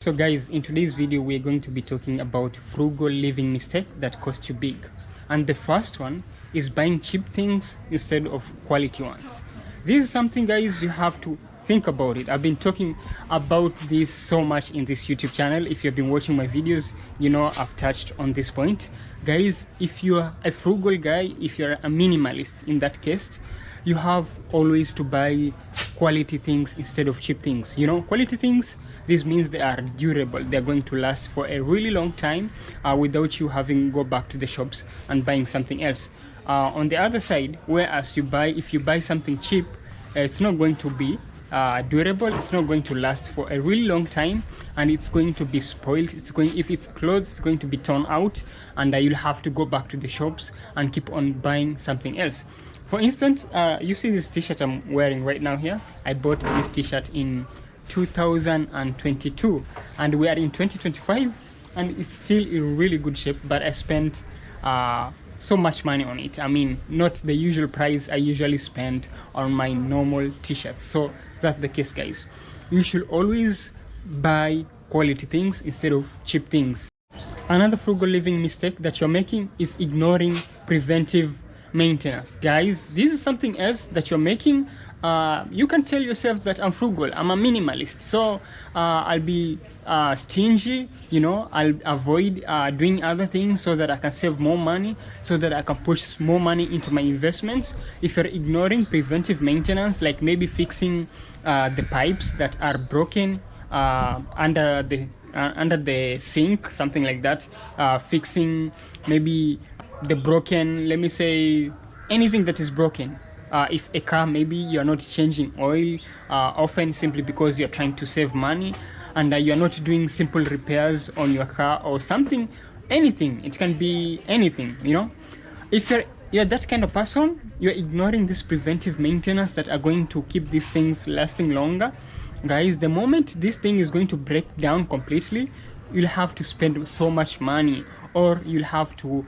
So guys, in today's video we're going to be talking about frugal living mistake that cost you big. And the first one is buying cheap things instead of quality ones. This is something, guys, you have to think about it. I've been talking about this so much in this YouTube channel. If you've been watching my videos, you know I've touched on this point. Guys, if you're a frugal guy, if you're a minimalist in that case, you have always to buy quality things instead of cheap things. You know, quality things, this means they are durable. They're going to last for a really long time without you having go back to the shops and buying something else. On the other side, whereas if you buy something cheap, it's not going to be durable. It's not going to last for a really long time, and it's going to be spoiled. If it's clothes, it's going to be torn out, and you'll have to go back to the shops and keep on buying something else. For instance, you see this t-shirt I'm wearing right now here. I bought this t-shirt in 2022 and we are in 2025 and it's still in really good shape, but I spent so much money on it. I mean, not the usual price I usually spend on my normal t-shirts. So that's the case, guys. You should always buy quality things instead of cheap things. Another frugal living mistake that you're making is ignoring preventive maintenance. Guys, this is something else that you're making. You can tell yourself that I'm frugal, I'm a minimalist, so I'll be stingy, you know, I'll avoid doing other things so that I can save more money, so that I can push more money into my investments. If you're ignoring preventive maintenance, like maybe fixing the pipes that are broken under the sink, something like that, fixing maybe the broken, let me say, anything that is broken. If a car, maybe you're not changing oil often simply because you're trying to save money, and you're not doing simple repairs on your car or something, anything, it can be anything, you know. If you're that kind of person, you're ignoring this preventive maintenance that are going to keep these things lasting longer. Guys, the moment this thing is going to break down completely, you'll have to spend so much money, or you'll have to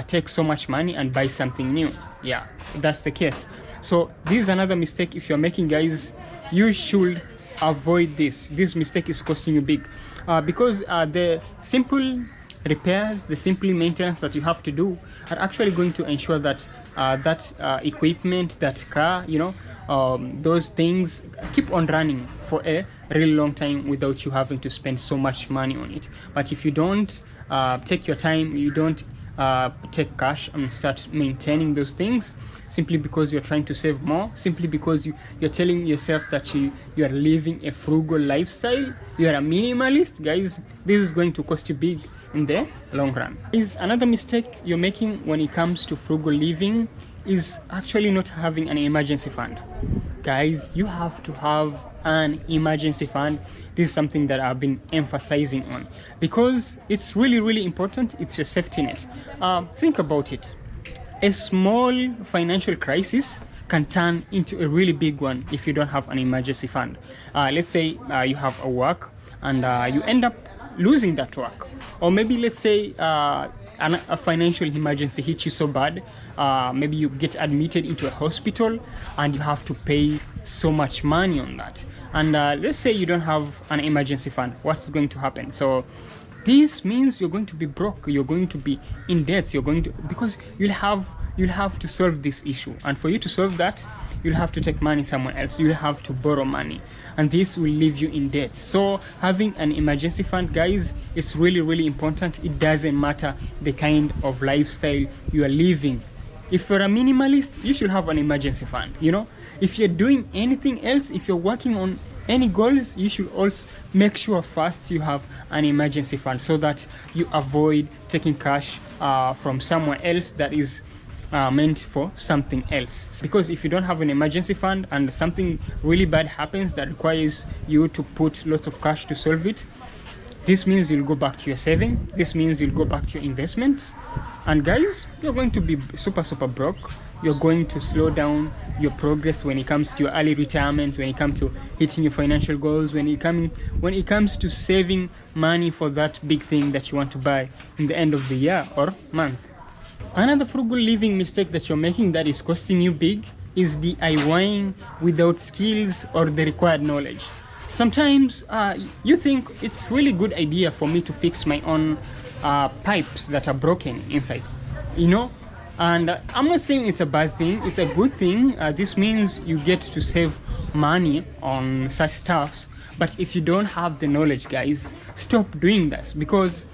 take so much money and buy something new. Yeah, that's the case. So this is another mistake if you're making, guys. You should avoid this. This mistake is costing you big because the simple repairs, the simple maintenance that you have to do are actually going to ensure that that equipment, that car, you know, those things keep on running for a really long time without you having to spend so much money on it. But if you don't take your time, you don't take cash and start maintaining those things simply because you're trying to save more, simply because you're telling yourself that you are living a frugal lifestyle, you are a minimalist, guys, this is going to cost you big in the long run. Is another mistake you're making when it comes to frugal living is actually not having an emergency fund. Guys, you have to have an emergency fund. This is something that I've been emphasizing on because it's really important. It's a safety net. Think about it. A small financial crisis can turn into a really big one if you don't have an emergency fund. Let's say you have a work and you end up losing that work, or maybe let's say a financial emergency hits you so bad, maybe you get admitted into a hospital and you have to pay so much money on that, and let's say you don't have an emergency fund. What's going to happen? So this means you're going to be broke, you're going to be in debt, because you'll have to solve this issue, and for you to solve that, you'll have to take money somewhere else, you'll have to borrow money, and this will leave you in debt. So having an emergency fund, guys, is really important. It doesn't matter the kind of lifestyle you are living. If you're a minimalist, you should have an emergency fund, you know. If you're doing anything else, if you're working on any goals, you should also make sure first you have an emergency fund so that you avoid taking cash from somewhere else that is meant for something else. Because if you don't have an emergency fund and something really bad happens that requires you to put lots of cash to solve it, this means you'll go back to your saving, this means you'll go back to your investments, and guys, you're going to be super broke. You're going to slow down your progress when it comes to your early retirement, when it comes to hitting your financial goals, when it comes to saving money for that big thing that you want to buy in the end of the year or month. Another frugal living mistake that you're making that is costing you big is DIYing without skills or the required knowledge. Sometimes you think it's really good idea for me to fix my own pipes that are broken inside, you know. And I'm not saying it's a bad thing, it's a good thing. This means you get to save money on such stuffs. But if you don't have the knowledge, guys, stop doing this, because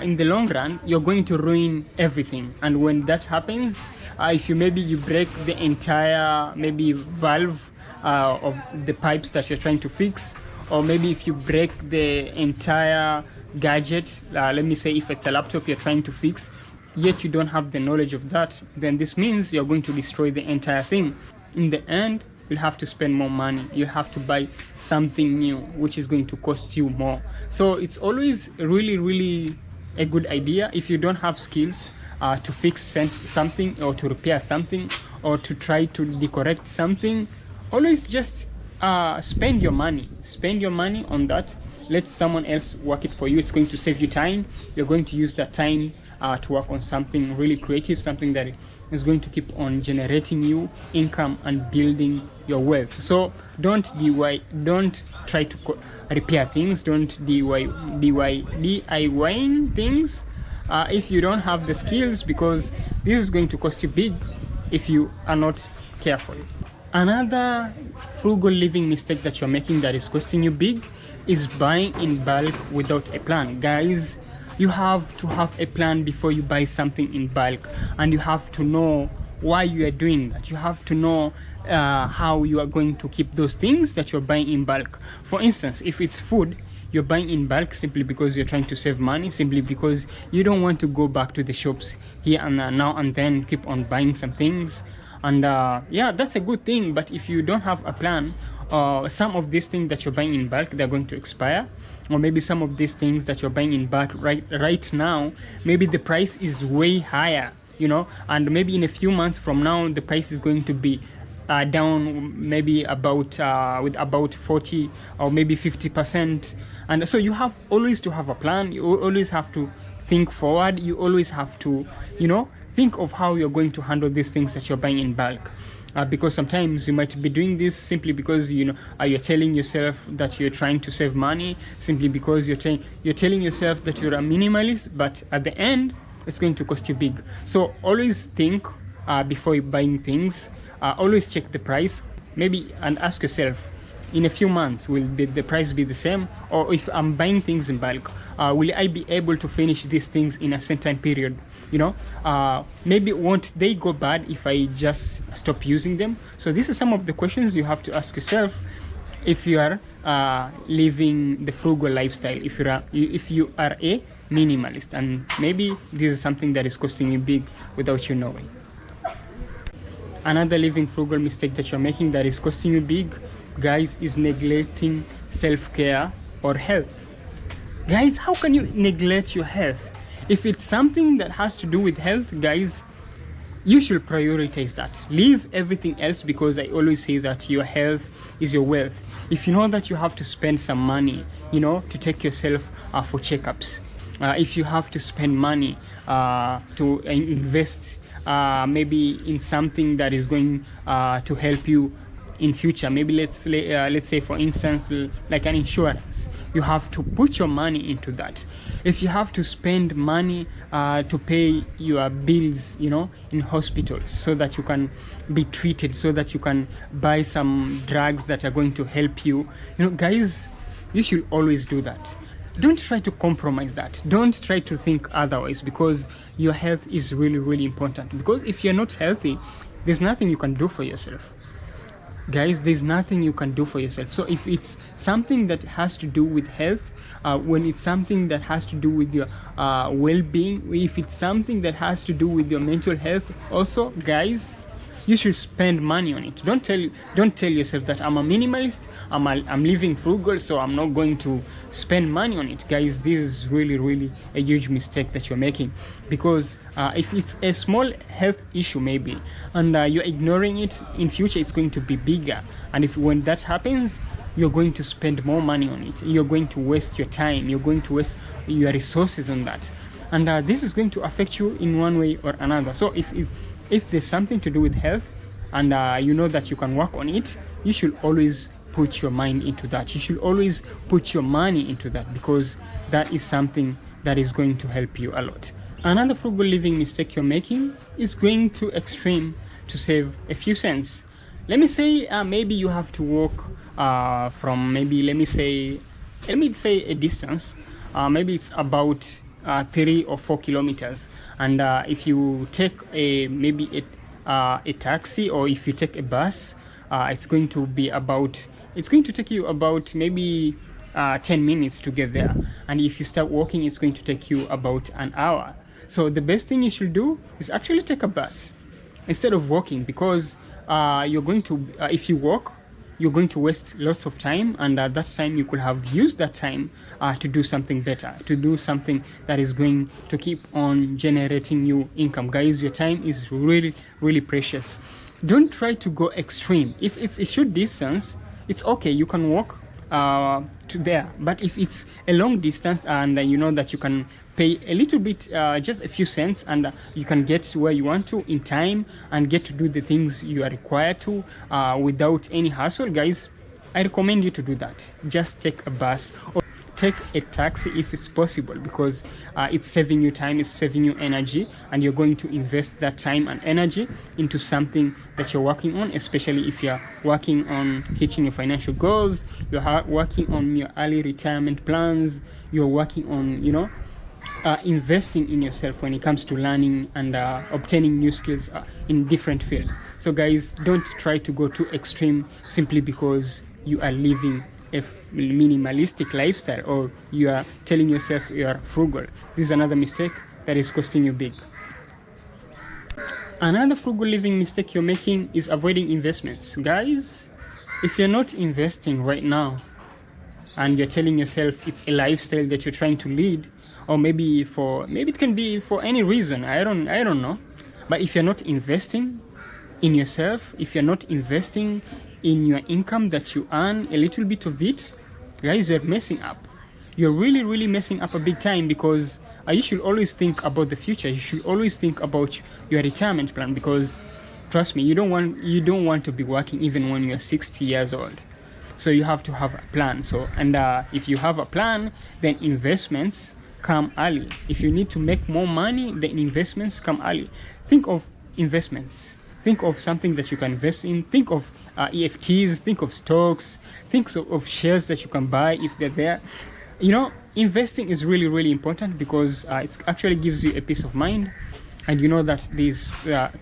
in the long run you're going to ruin everything. And when that happens, if you maybe you break the entire maybe valve of the pipes that you're trying to fix, or maybe if you break the entire gadget, let me say if it's a laptop you're trying to fix, yet you don't have the knowledge of that, then this means you're going to destroy the entire thing. In the end, you'll have to spend more money, you have to buy something new, which is going to cost you more. So it's always really a good idea, if you don't have skills to fix something, or to repair something, or to try to decorrect something, always just spend your money on that. Let someone else work it for you. It's going to save you time. You're going to use that time to work on something really creative, something that is going to keep on generating you income and building your wealth. So don't try to repair things, don't DIY things if you don't have the skills, because this is going to cost you big if you are not careful. Another frugal living mistake that you're making that is costing you big is buying in bulk without a plan. Guys, you have to have a plan before you buy something in bulk, and you have to know why you are doing that. You have to know how you are going to keep those things that you're buying in bulk. For instance, if it's food, you're buying in bulk simply because you're trying to save money, simply because you don't want to go back to the shops here and now and then keep on buying some things. And yeah, that's a good thing. But if you don't have a plan, some of these things that you're buying in bulk, they're going to expire. Or maybe some of these things that you're buying in bulk right now, maybe the price is way higher, you know, and maybe in a few months from now the price is going to be down, maybe about with about 40 or maybe 50%. And so you have always to have a plan. You always have to think forward. You always have to, you know, think of how you're going to handle these things that you're buying in bulk. Because sometimes you might be doing this simply because, you know, you're telling yourself that you're trying to save money, simply because you're telling yourself that you're a minimalist, but at the end it's going to cost you big. So always think before you're buying things. Always check the price, maybe, and ask yourself, in a few months will the price be the same? Or if I'm buying things in bulk, will I be able to finish these things in a certain period? You know, maybe won't they go bad if I just stop using them? So this is some of the questions you have to ask yourself if you are living the frugal lifestyle, if you are a minimalist, and maybe this is something that is costing you big without you knowing. Another living frugal mistake that you're making that is costing you big, guys, is neglecting self-care or health. Guys, how can you neglect your health? If it's something that has to do with health, guys, you should prioritize that. Leave everything else, because I always say that your health is your wealth. If you know that you have to spend some money, you know, to take yourself for checkups, if you have to spend money to invest maybe in something that is going to help you in future, maybe let's say for instance like an insurance, you have to put your money into that. If you have to spend money to pay your bills, you know, in hospitals, so that you can be treated, so that you can buy some drugs that are going to help you, you know, guys, you should always do that. Don't try to compromise that. Don't try to think otherwise, because your health is really important. Because if you're not healthy, there's nothing you can do for yourself. Guys, there's nothing you can do for yourself. So if it's something that has to do with health, when it's something that has to do with your well-being, if it's something that has to do with your mental health also, guys, you should spend money on it. Don't tell yourself that I'm a minimalist, I'm living frugal, so I'm not going to spend money on it. Guys, this is really a huge mistake that you're making, because if it's a small health issue maybe, and you're ignoring it, in future it's going to be bigger, and when that happens, you're going to spend more money on it. You're going to waste your time, you're going to waste your resources on that, and this is going to affect you in one way or another. So if there's something to do with health, and you know that you can work on it, you should always put your mind into that. You should always put your money into that, because that is something that is going to help you a lot. Another frugal living mistake you're making is going to extreme to save a few cents. Let me say maybe you have to walk from maybe let me say a distance, maybe it's about 3 or 4 kilometers, and if you take a taxi, or if you take a bus, it's going to take you about maybe 10 minutes to get there, and if you start walking, it's going to take you about an hour. So the best thing you should do is actually take a bus instead of walking, because you're going to if you walk, you're going to waste lots of time, and at that time you could have used that time to do something better, to do something that is going to keep on generating you income. Guys, your time is really, really precious. Don't try to go extreme. If it's a short distance, it's okay, you can walk to there. But if it's a long distance, and you know that you can pay a little bit, just a few cents, and you can get to where you want to in time and get to do the things you are required to without any hassle, guys, I recommend you to do that. Just take a bus or take a taxi if it's possible, because it's saving you time, it's saving you energy, and you're going to invest that time and energy into something that you're working on, especially if you're working on hitting your financial goals, you're working on your early retirement plans, you're working on, investing in yourself when it comes to learning and obtaining new skills in different fields. So guys, don't try to go too extreme simply because you are living a minimalistic lifestyle, or you are telling yourself you are frugal. This is another mistake that is costing you big. Another frugal living mistake you're making is avoiding investments. Guys, if you're not investing right now, and you're telling yourself it's a lifestyle that you're trying to lead, or maybe it can be for any reason, I don't know, but if you're not investing in yourself, if you're not investing in your income that you earn, a little bit of it, guys, you're messing up. You're really, really messing up a big time, because you should always think about the future. You should always think about your retirement plan, because trust me, you don't want to be working even when you're 60 years old. So you have to have a plan. So if you have a plan, then investments come early. If you need to make more money, then investments come early. Think of investments. Think of something that you can invest in. Think of EFTs. Think of stocks. Think of shares that you can buy if they're there. Investing is really, really important, because it actually gives you a peace of mind, and you know that there's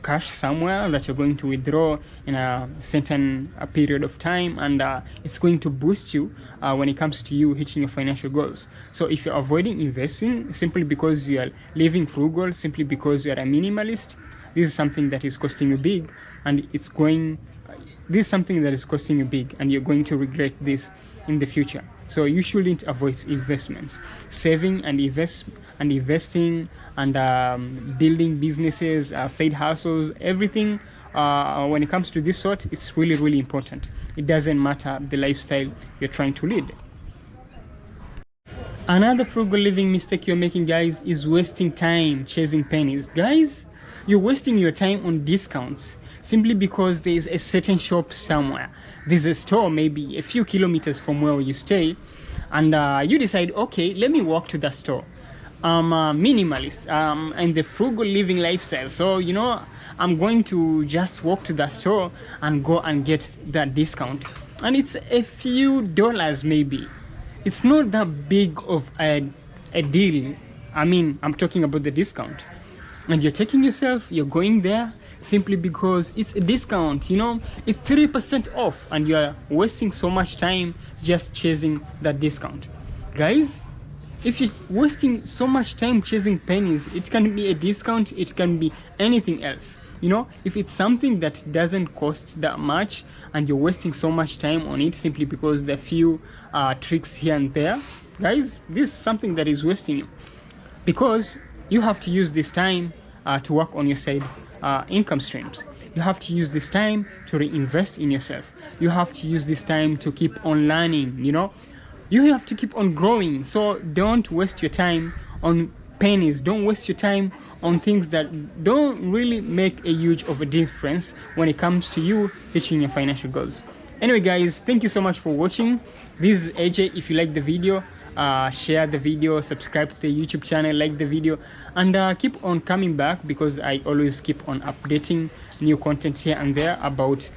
cash somewhere that you're going to withdraw in a certain period of time, and it's going to boost you when it comes to you hitting your financial goals. So if you're avoiding investing simply because you are living frugal, simply because you are a minimalist, this is something that is costing you big, and this is something that is costing you big, and you're going to regret this in the future. So you shouldn't avoid investments. Saving and investing and building businesses, side hustles, everything when it comes to this sort, it's really, really important. It doesn't matter the lifestyle you're trying to lead. Another frugal living mistake you're making, guys, is wasting time chasing pennies. Guys, you're wasting your time on discounts simply because there is a certain shop somewhere. There's a store maybe a few kilometers from where you stay, and you decide, okay, let me walk to that store. I'm a minimalist and the frugal living lifestyle, so I'm going to just walk to that store and go and get that discount, and it's a few dollars maybe. It's not that big of a deal. I'm talking about the discount, and you're you're going there simply because it's a discount. It's 3% off, and you're wasting so much time just chasing that discount. Guys, if you're wasting so much time chasing pennies, it can be a discount, it can be anything else. If it's something that doesn't cost that much and you're wasting so much time on it simply because there are few tricks here and there, guys, this is something that is wasting you, because you have to use this time to work on your side income streams. You have to use this time to reinvest in yourself. You have to use this time to keep on learning. You have to keep on growing. So don't waste your time on pennies. Don't waste your time on things that don't really make a huge of a difference when it comes to you hitting your financial goals. Anyway guys, thank you so much for watching. This is AJ. If you like the video, share the video, subscribe to the YouTube channel, like the video, and keep on coming back, because I always keep on updating new content here and there about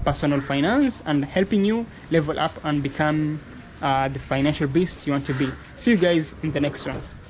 personal finance and helping you level up and become the financial beast you want to be. See you guys in the next one.